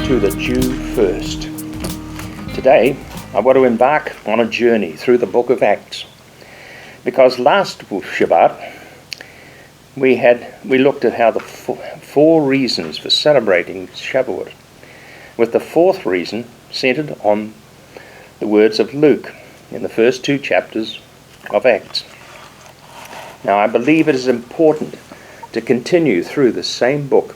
to the Jew first. Today, I want to embark on a journey through the book of Acts, because last Shabbat we looked at how the four reasons for celebrating Shavuot, with the fourth reason centered on the words of Luke in the first two chapters of Acts. Now, I believe it is important to continue through the same book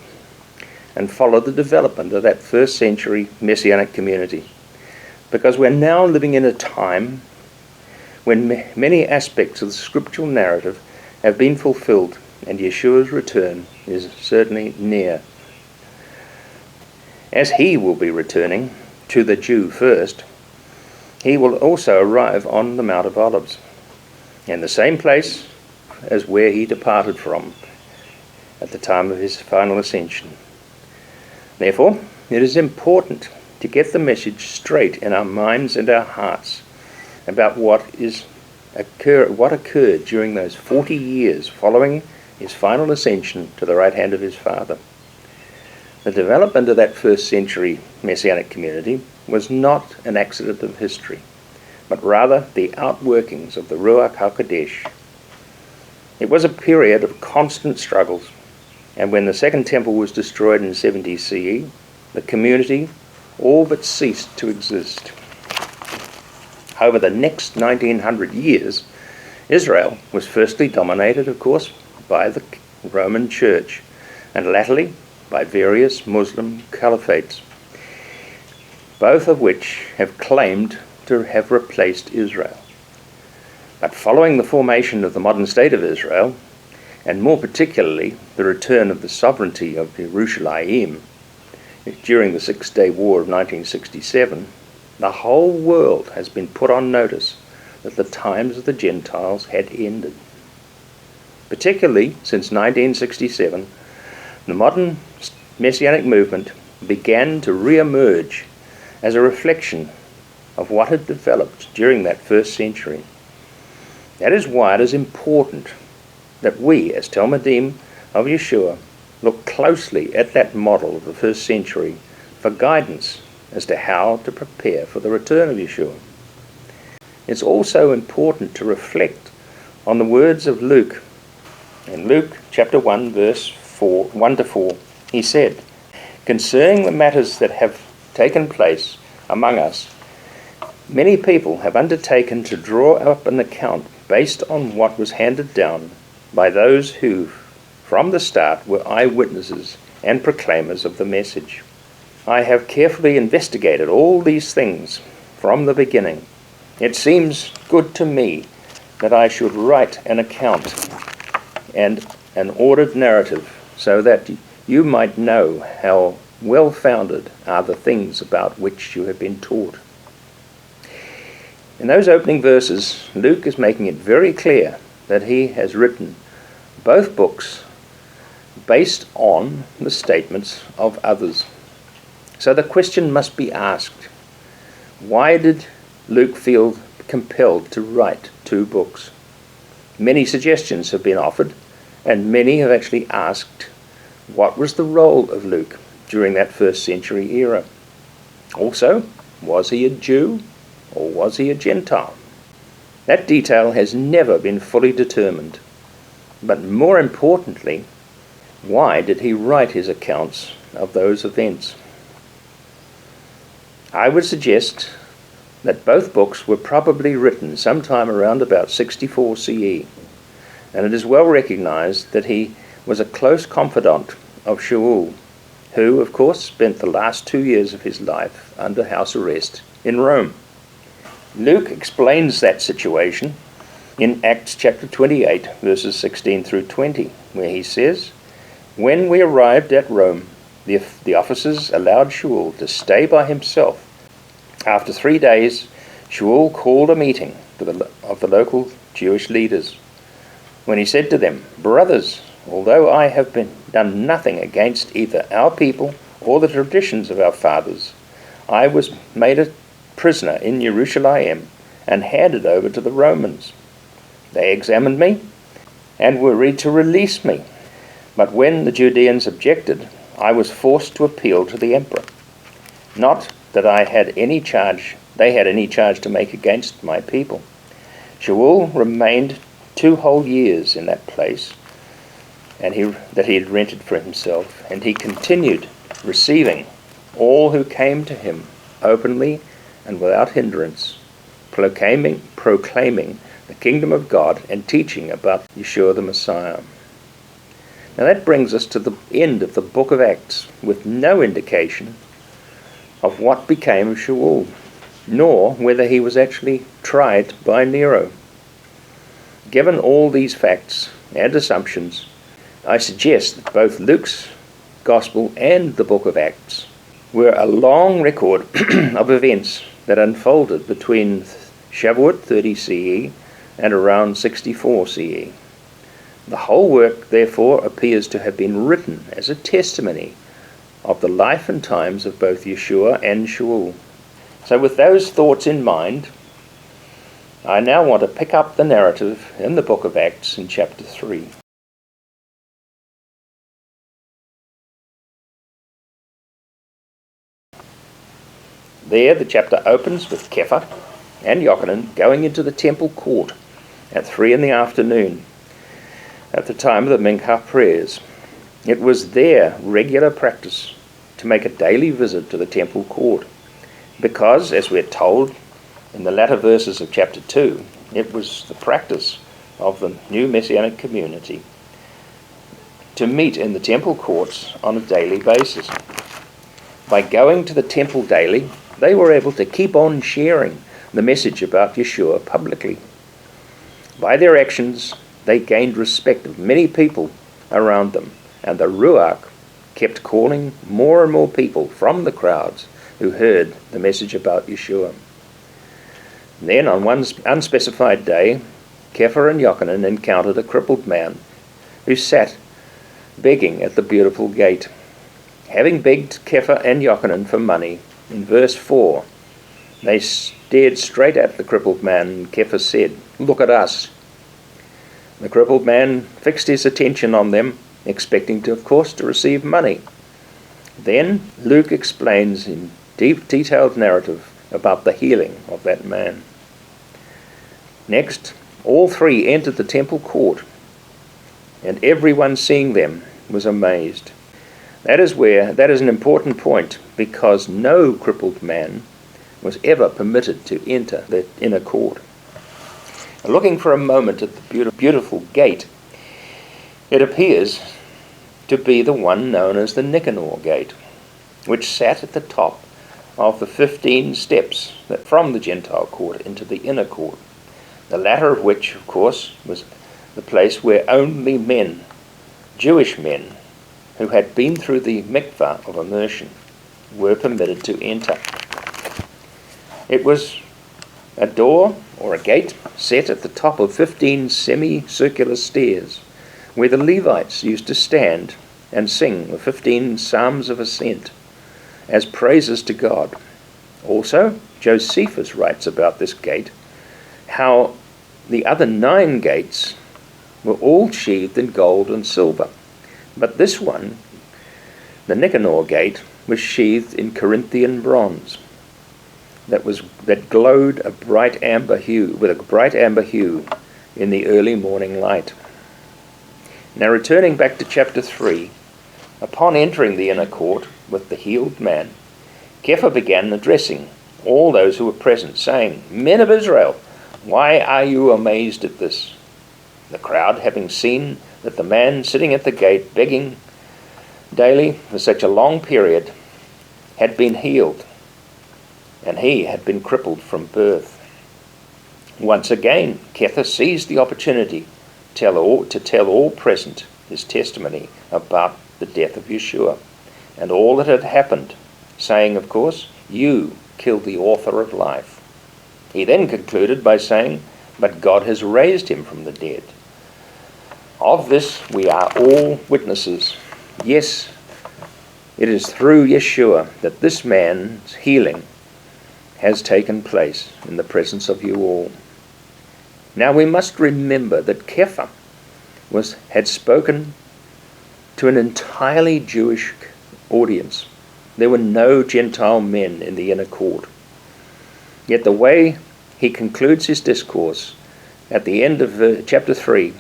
and follow the development of that first century Messianic community, because we're now living in a time when many aspects of the scriptural narrative have been fulfilled and Yeshua's return is certainly near. As he will be returning to the Jew first, he will also arrive on the Mount of Olives, in the same place as where he departed from at the time of his final ascension. Therefore, it is important to get the message straight in our minds and our hearts about what occurred during those 40 years following his final ascension to the right hand of his Father. The development of that first century Messianic community was not an accident of history, but rather the outworkings of the Ruach HaKodesh. It was a period of constant struggles, and when the Second Temple was destroyed in 70 CE, the community all but ceased to exist. Over the next 1900 years, Israel was firstly dominated, of course, by the Roman Church, and latterly by various Muslim caliphates, both of which have claimed to have replaced Israel. But following the formation of the modern state of Israel, and more particularly the return of the sovereignty of Jerusalem during the Six-Day War of 1967, the whole world has been put on notice that the times of the Gentiles had ended. Particularly since 1967, the modern Messianic movement began to re-emerge as a reflection of what had developed during that first century. That is why it is important that we, as Talmidim of Yeshua, look closely at that model of the first century for guidance as to how to prepare for the return of Yeshua. It's also important to reflect on the words of Luke. In Luke chapter 1, verse 1 to 4, he said, "Concerning the matters that have taken place among us, many people have undertaken to draw up an account based on what was handed down by those who, from the start, were eyewitnesses and proclaimers of the message. I have carefully investigated all these things from the beginning. It seems good to me that I should write an account and an ordered narrative so that you might know how well-founded are the things about which you have been taught." In those opening verses, Luke is making it very clear that he has written both books based on the statements of others. So the question must be asked, why did Luke feel compelled to write two books? Many suggestions have been offered, and many have actually asked, what was the role of Luke during that first century era? Also, was he a Jew or was he a Gentile? That detail has never been fully determined. But more importantly, why did he write his accounts of those events? I would suggest that both books were probably written sometime around about 64 CE, and it is well recognized that he was a close confidant of Sha'ul, who, of course, spent the last 2 years of his life under house arrest in Rome. Luke explains that situation in Acts chapter 28, verses 16 through 20, where he says, "When we arrived at Rome, the officers allowed Sha'ul to stay by himself. After 3 days, Sha'ul called a meeting of the local Jewish leaders, when he said to them, 'Brothers, although I have done nothing against either our people or the traditions of our fathers, I was made a prisoner in Jerusalem and handed over to the Romans. They examined me and were ready to release me. But when the Judeans objected, I was forced to appeal to the emperor. Not that they had any charge to make against my people. Sha'ul remained 2 whole years in that place, and that he had rented for himself, and he continued receiving all who came to him openly and without hindrance, proclaiming the kingdom of God and teaching about Yeshua the Messiah. Now that brings us to the end of the book of Acts, with no indication of what became of Sha'ul, nor whether he was actually tried by Nero. Given all these facts and assumptions, I suggest that both Luke's Gospel and the book of Acts were a long record of events that unfolded between Shavuot 30 CE and around 64 CE. The whole work, therefore, appears to have been written as a testimony of the life and times of both Yeshua and Sha'ul. So with those thoughts in mind, I now want to pick up the narrative in the book of Acts in chapter 3. There the chapter opens with Kepha and Yochanan going into the temple court at 3 in the afternoon, at the time of the Mincha prayers. It was their regular practice to make a daily visit to the temple court, because, as we're told in the latter verses of chapter 2, it was the practice of the new Messianic community to meet in the temple courts on a daily basis. By going to the temple daily, they were able to keep on sharing the message about Yeshua publicly. By their actions, they gained respect of many people around them, and the Ruach kept calling more and more people from the crowds who heard the message about Yeshua. Then, on one unspecified day, Kepha and Yochanan encountered a crippled man who sat begging at the beautiful gate. Having begged Kepha and Yochanan for money, in verse 4, they stared straight at the crippled man, and Kepha said, "Look at us." The crippled man fixed his attention on them, expecting to, of course, to receive money. Then Luke explains in detailed narrative about the healing of that man. Next, all three entered the temple court, and everyone seeing them was amazed. That is an important point, because no crippled man was ever permitted to enter the inner court. Looking for a moment at the beautiful gate, it appears to be the one known as the Nicanor gate, which sat at the top of the 15 steps that from the Gentile court into the inner court, the latter of which, of course, was the place where only men, Jewish men, who had been through the mikvah of immersion, were permitted to enter. It was a door or a gate set at the top of 15 semicircular stairs, where the Levites used to stand and sing the 15 psalms of ascent as praises to God. Also, Josephus writes about this gate, how the other 9 gates were all sheathed in gold and silver, but this one, the Nicanor gate, was sheathed in Corinthian bronze that glowed with a bright amber hue in the early morning light. Now, returning back to chapter 3, upon entering the inner court with the healed man, Kepha began addressing all those who were present, saying, "Men of Israel, why are you amazed at this?" The crowd, having seen that the man sitting at the gate begging daily for such a long period had been healed, and he had been crippled from birth. Once again, Kepha seized the opportunity to tell all present his testimony about the death of Yeshua and all that had happened, saying, of course, "You killed the author of life." He then concluded by saying, "But God has raised him from the dead. Of this we are all witnesses. Yes, it is through Yeshua that this man's healing has taken place in the presence of you all." Now we must remember that Kepha had spoken to an entirely Jewish audience, There were no Gentile men in the inner court. Yet the way he concludes his discourse at the end of chapter 3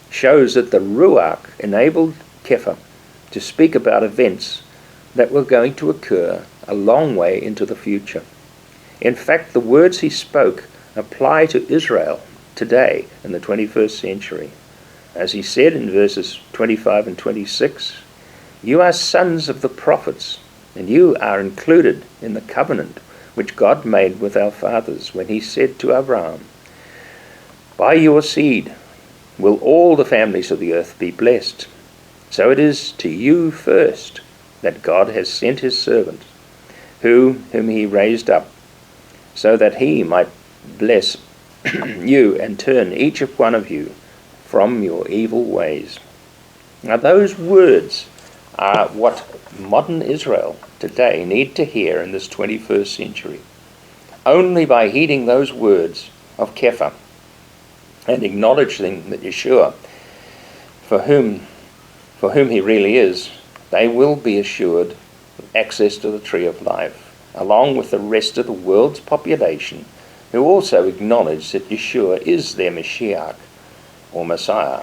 shows that the Ruach enabled Kepha to speak about events that were going to occur a long way into the future. In fact, the words he spoke apply to Israel today in the 21st century. As he said in verses 25 and 26, "You are sons of the prophets, and you are included in the covenant which God made with our fathers when he said to Abraham, 'By your seed will all the families of the earth be blessed.' So it is to you first that God has sent his servant, whom he raised up, so that he might bless you and turn each one of you from your evil ways." Now those words are what modern Israel today need to hear in this 21st century. Only by heeding those words of Kepha and acknowledging that Yeshua, for whom he really is, they will be assured of access to the tree of life, along with the rest of the world's population, who also acknowledge that Yeshua is their Mashiach, or Messiah,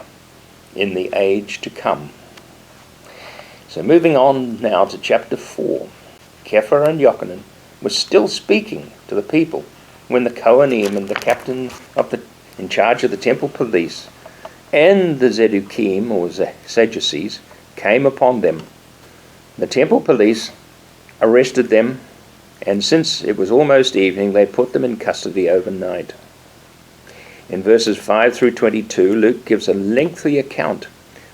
in the age to come. So moving on now to chapter 4, Kepha and Yochanan were still speaking to the people when the Kohanim and the captain in charge of the temple police and the Tz'dukim, or Sadducees, came upon them. The temple police arrested them, and since it was almost evening, they put them in custody overnight. In verses 5 through 22, Luke gives a lengthy account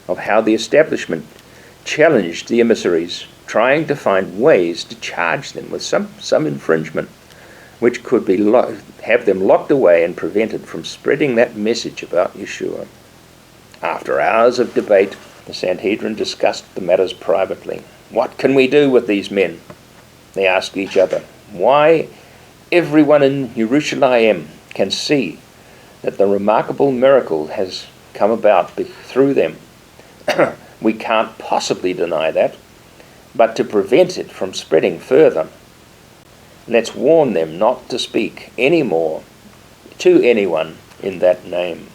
of how the establishment challenged the emissaries, trying to find ways to charge them with some infringement, which could be have them locked away and prevented from spreading that message about Yeshua. After hours of debate, the Sanhedrin discussed the matters privately. "What can we do with these men?" they asked each other. "Why, everyone in Jerusalem can see that the remarkable miracle has come about through them. We can't possibly deny that, but to prevent it from spreading further, let's warn them not to speak any more to anyone in that name."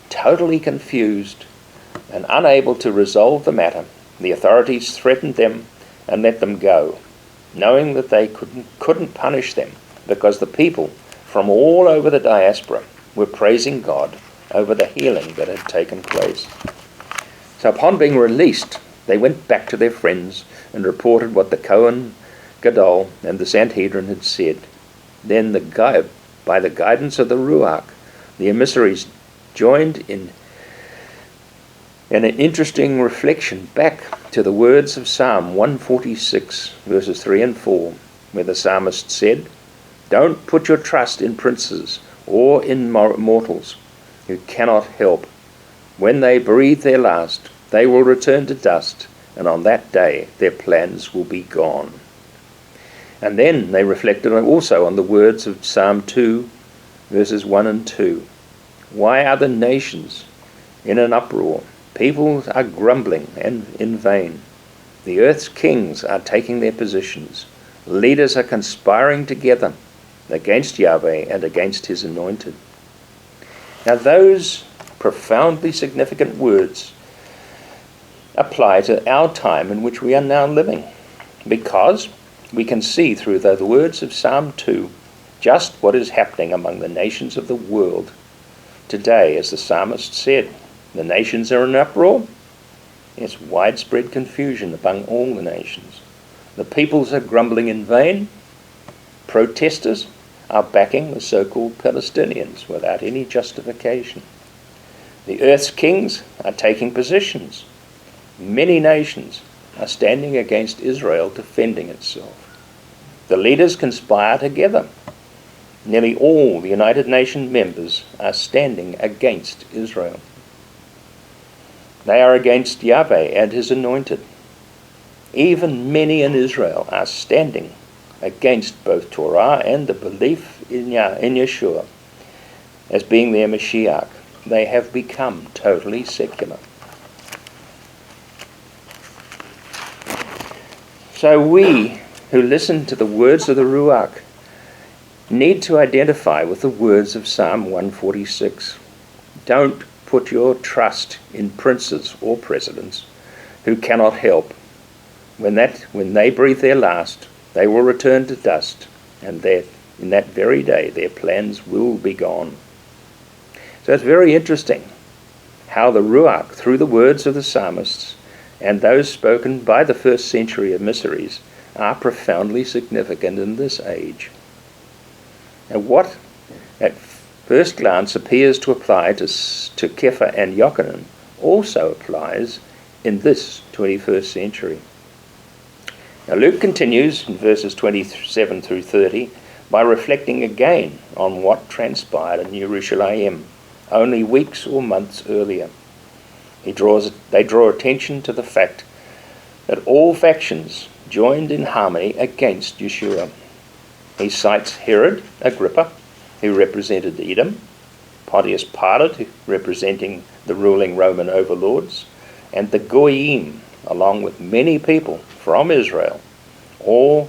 Totally confused and unable to resolve the matter, the authorities threatened them and let them go, knowing that they couldn't punish them because the people from all over the diaspora were praising God over the healing that had taken place. So upon being released, they went back to their friends and reported what the Kohen Gadol and the Sanhedrin had said. Then by the guidance of the Ruach, the emissaries joined in an interesting reflection back to the words of Psalm 146, verses 3 and 4, where the psalmist said, "Don't put your trust in princes or in mortals who cannot help. When they breathe their last, they will return to dust, and on that day their plans will be gone." And then they reflected also on the words of Psalm 2, verses 1 and 2. "Why are the nations in an uproar? People are grumbling and in vain. The earth's kings are taking their positions. Leaders are conspiring together against Yahweh and against his anointed." Now those profoundly significant words apply to our time in which we are now living, because we can see through the words of Psalm 2 just what is happening among the nations of the world today. As the psalmist said, the nations are in uproar. It's widespread confusion among all the nations. The peoples are grumbling in vain. Protesters are backing the so-called Palestinians without any justification. The earth's kings are taking positions. Many nations are standing against Israel, defending itself. The leaders conspire together. Nearly all the United Nations members are standing against Israel. They are against Yahweh and his anointed. Even many in Israel are standing against both Torah and the belief in Yeshua as being their Mashiach. They have become totally secular. So we who listen to the words of the Ruach need to identify with the words of Psalm 146. Don't put your trust in princes or presidents who cannot help. When they breathe their last, they will return to dust, and in that very day their plans will be gone. So it's very interesting how the Ruach, through the words of the psalmists and those spoken by the first century emissaries, are profoundly significant in this age. And what at first glance appears to apply to Kepha and Yochanan also applies in this 21st century. Now Luke continues in verses 27 through 30 by reflecting again on what transpired in Jerusalem only weeks or months earlier. They draw attention to the fact that all factions joined in harmony against Yeshua. He cites Herod Agrippa, who represented Edom, Pontius Pilate, representing the ruling Roman overlords, and the Goyim, along with many people from Israel, who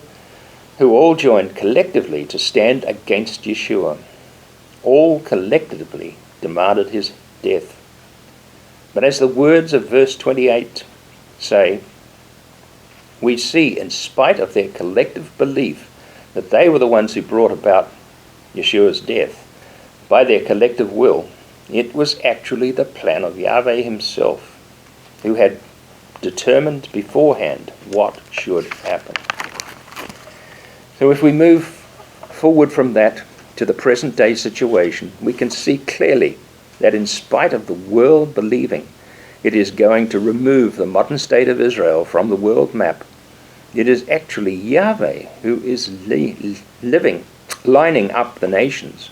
all joined collectively to stand against Yeshua. All collectively demanded his death. But as the words of verse 28 say, we see, in spite of their collective belief that they were the ones who brought about Yeshua's death, by their collective will, it was actually the plan of Yahweh himself, who had determined beforehand what should happen. So if we move forward from that to the present day situation, we can see clearly that in spite of the world believing it is going to remove the modern state of Israel from the world map, it is actually Yahweh who is lining up the nations,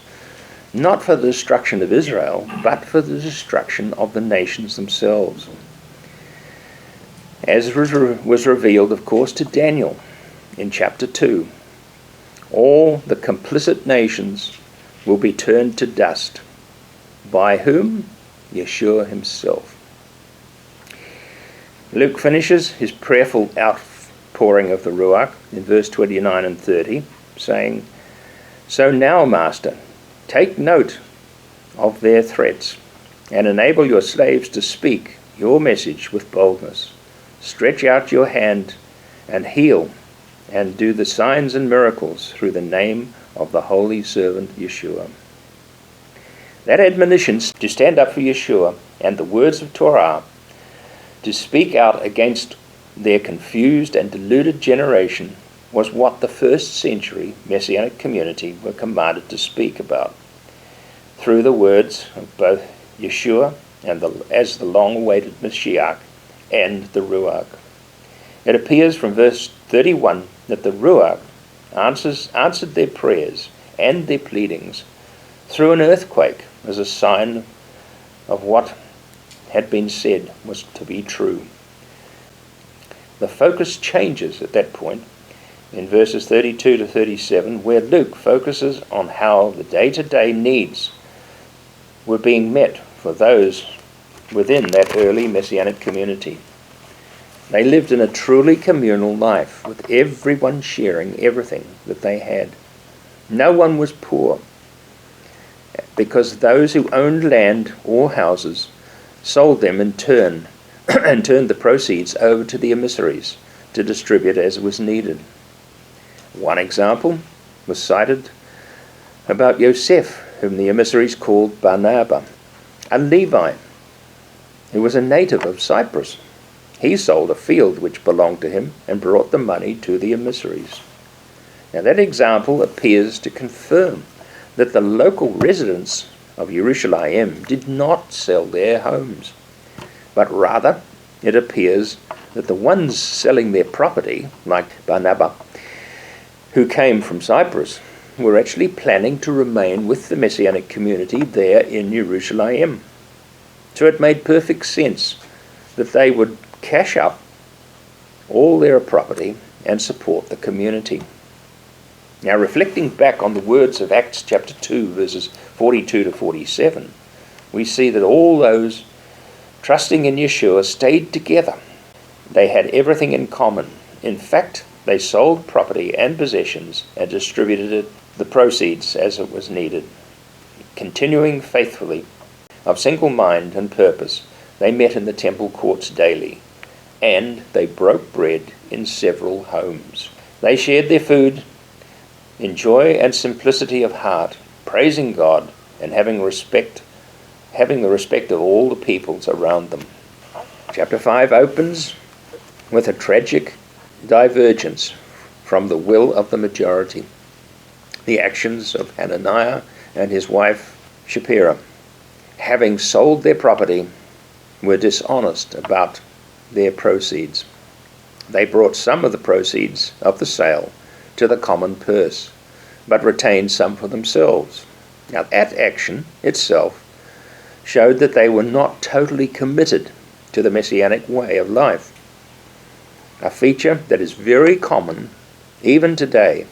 not for the destruction of Israel, but for the destruction of the nations themselves. As was revealed, of course, to Daniel in chapter 2, all the complicit nations will be turned to dust. By whom? Yeshua himself. Luke finishes his prayerful outpouring of the Ruach in verse 29 and 30, saying, So now, Master, take note of their threats, and enable your slaves to speak your message with boldness. Stretch out your hand and heal, and do the signs and miracles through the name of the holy servant Yeshua. That admonition to stand up for Yeshua and the words of Torah, to speak out against their confused and deluded generation, was what the first century Messianic community were commanded to speak about, through the words of both Yeshua and as the long-awaited Mashiach and the Ruach. It appears from verse 31 that the Ruach answered their prayers and their pleadings through an earthquake as a sign of what had been said was to be true. The focus changes at that point in verses 32 to 37, where Luke focuses on how the day-to-day needs were being met for those within that early Messianic community. They lived in a truly communal life, with everyone sharing everything that they had. No one was poor, because those who owned land or houses sold them in turn and turned the proceeds over to the emissaries to distribute as was needed. One example was cited about Yosef, whom the emissaries called Barnabas, a Levite who was a native of Cyprus. He sold a field which belonged to him and brought the money to the emissaries. Now that example appears to confirm that the local residents of Jerusalem did not sell their homes, but rather it appears that the ones selling their property, like Barnabas, who came from Cyprus, were actually planning to remain with the Messianic community there in Jerusalem. So it made perfect sense that they would cash up all their property and support the community. Now, reflecting back on the words of Acts chapter 2, verses 42 to 47, we see that all those trusting in Yeshua stayed together. They had everything in common, In fact, they sold property and possessions and distributed the proceeds as it was needed. Continuing faithfully, of single mind and purpose, they met in the temple courts daily, and they broke bread in several homes. They shared their food in joy and simplicity of heart, praising God and having the respect of all the peoples around them. Chapter 5 opens with a tragic divergence from the will of the majority. The actions of Hananiah and his wife Shapira, having sold their property, were dishonest about their proceeds. They brought some of the proceeds of the sale to the common purse, but retained some for themselves. Now that action itself showed that they were not totally committed to the Messianic way of life, a feature that is very common even today,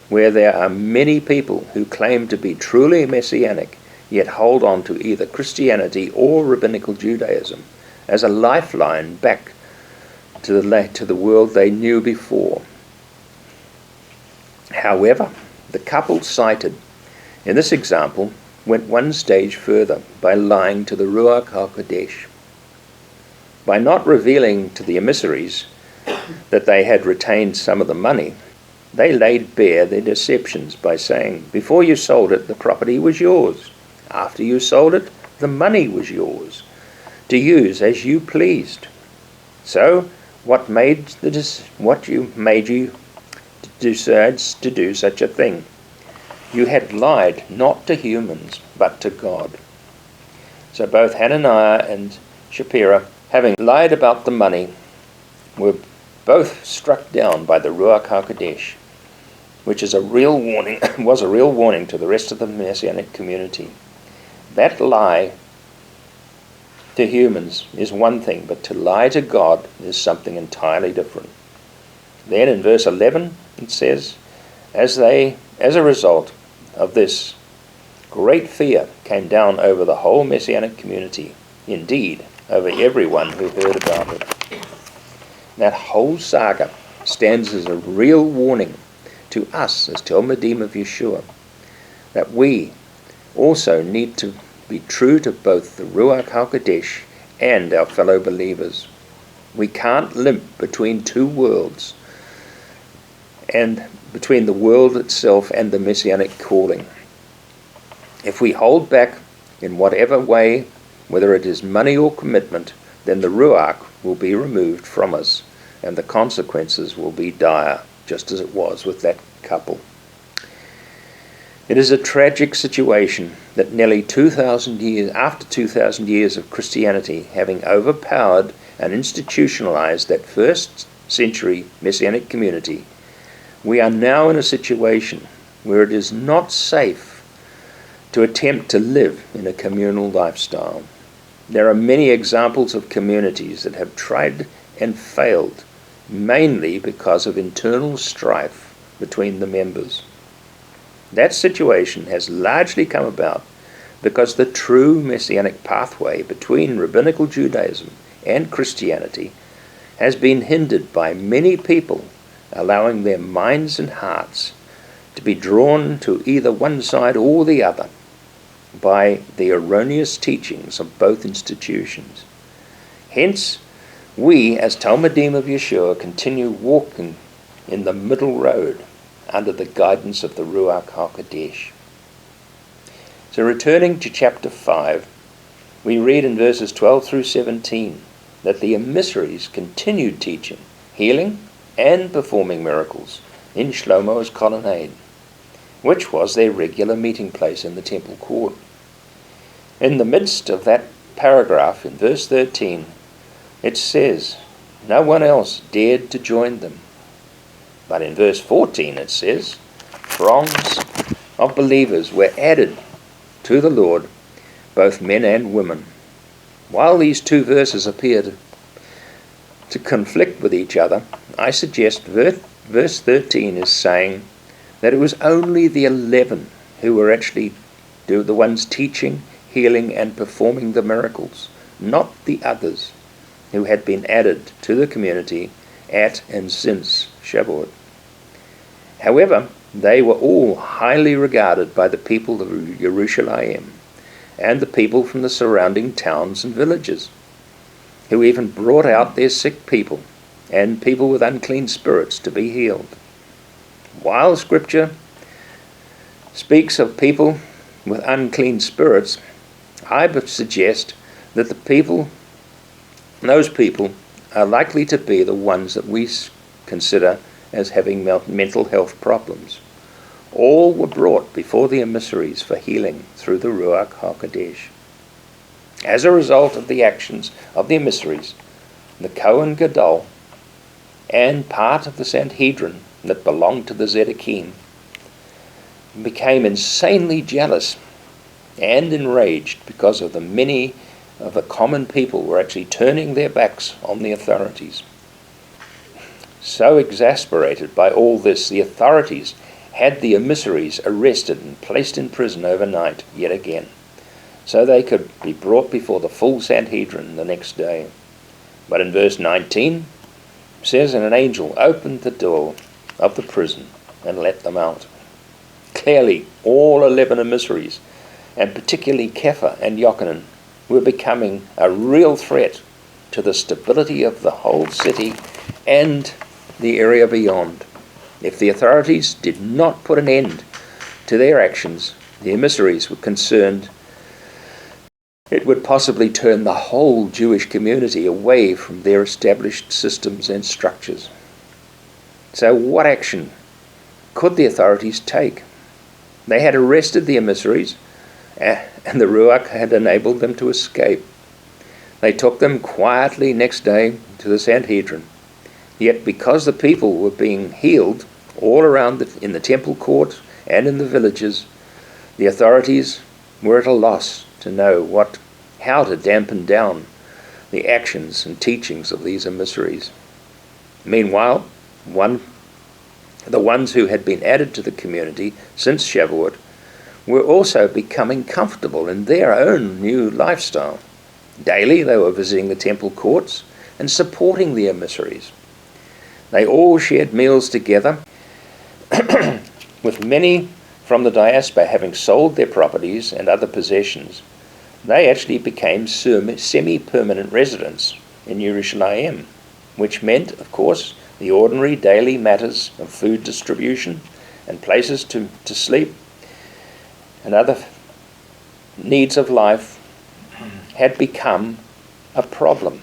where there are many people who claim to be truly Messianic, yet hold on to either Christianity or Rabbinical Judaism as a lifeline back to the world they knew before. However, the couple cited in this example went one stage further by lying to the Ruach HaKodesh. By not revealing to the emissaries that they had retained some of the money, they laid bare their deceptions by saying, before you sold it, the property was yours. After you sold it, the money was yours, to use as you pleased. So, what made you decide to do such a thing? You had lied not to humans, but to God. So both Hananiah and Shapira, having lied about the money, were both struck down by the Ruach HaKodesh, which was a real warning to the rest of the Messianic community. That lie to humans is one thing, but to lie to God is something entirely different. Then in verse 11 it says, as a result of this, great fear came down over the whole Messianic community, indeed, over everyone who heard about it. That whole saga stands as a real warning to us as Talmudim of Yeshua, that we also need to be true to both the Ruach HaKodesh and our fellow believers. We can't limp between two worlds, and between the world itself and the Messianic calling. If we hold back in whatever way, whether it is money or commitment, then the Ruach will be removed from us, and the consequences will be dire, just as it was with that couple. It is a tragic situation that nearly 2,000 years after 2,000 years of Christianity having overpowered and institutionalized that first century Messianic community, we are now in a situation where it is not safe to attempt to live in a communal lifestyle. There are many examples of communities that have tried and failed, mainly because of internal strife between the members. That situation has largely come about because the true Messianic pathway between Rabbinical Judaism and Christianity has been hindered by many people allowing their minds and hearts to be drawn to either one side or the other by the erroneous teachings of both institutions. Hence, we as Talmudim of Yeshua continue walking in the middle road under the guidance of the Ruach HaKodesh. So returning to chapter 5, we read in verses 12 through 17 that the emissaries continued teaching, healing, and performing miracles in Shlomo's colonnade, which was their regular meeting place in the temple court. In the midst of that paragraph, in verse 13, it says, no one else dared to join them. But in verse 14 it says, throngs of believers were added to the Lord, both men and women. While these two verses appear to conflict with each other, I suggest verse 13 is saying that it was only the 11 who were actually the ones teaching, healing, and performing the miracles, not the others who had been added to the community at and since Shavuot. However, they were all highly regarded by the people of Jerusalem and the people from the surrounding towns and villages, who even brought out their sick people and people with unclean spirits to be healed. While Scripture speaks of people with unclean spirits, I would suggest that those people are likely to be the ones that we consider as having mental health problems. All were brought before the emissaries for healing through the Ruach HaKodesh. As a result of the actions of the emissaries, the Kohen Gadol and part of the Sanhedrin that belonged to the Tz'dukim became insanely jealous and enraged because of the many of the common people were actually turning their backs on the authorities. So exasperated by all this, the authorities had the emissaries arrested and placed in prison overnight yet again, so they could be brought before the full Sanhedrin the next day. But in verse 19, it says, "And an angel opened the door of the prison and let them out." Clearly, all 11 emissaries, and particularly Kepha and Yochanan, were becoming a real threat to the stability of the whole city and the area beyond. If the authorities did not put an end to their actions, the emissaries were concerned it would possibly turn the whole Jewish community away from their established systems and structures. So what action could the authorities take? They had arrested the emissaries, and the Ruach had enabled them to escape. They took them quietly next day to the Sanhedrin. Yet because the people were being healed all around in the temple court and in the villages, the authorities were at a loss to know how to dampen down the actions and teachings of these emissaries. Meanwhile, the ones who had been added to the community since Shavuot were also becoming comfortable in their own new lifestyle. Daily they were visiting the temple courts and supporting the emissaries. They all shared meals together, with many from the diaspora having sold their properties and other possessions. They actually became semi-permanent residents in Jerusalem, which meant, of course, the ordinary daily matters of food distribution and places to sleep and other needs of life had become a problem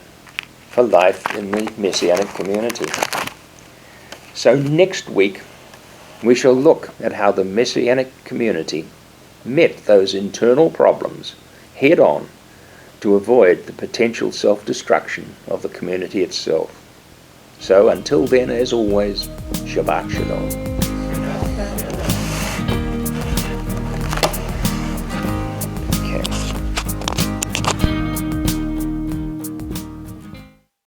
for life in the Messianic community. So next week we shall look at how the Messianic community met those internal problems head on to avoid the potential self-destruction of the community itself. So until then, as always, Shabbat Shalom.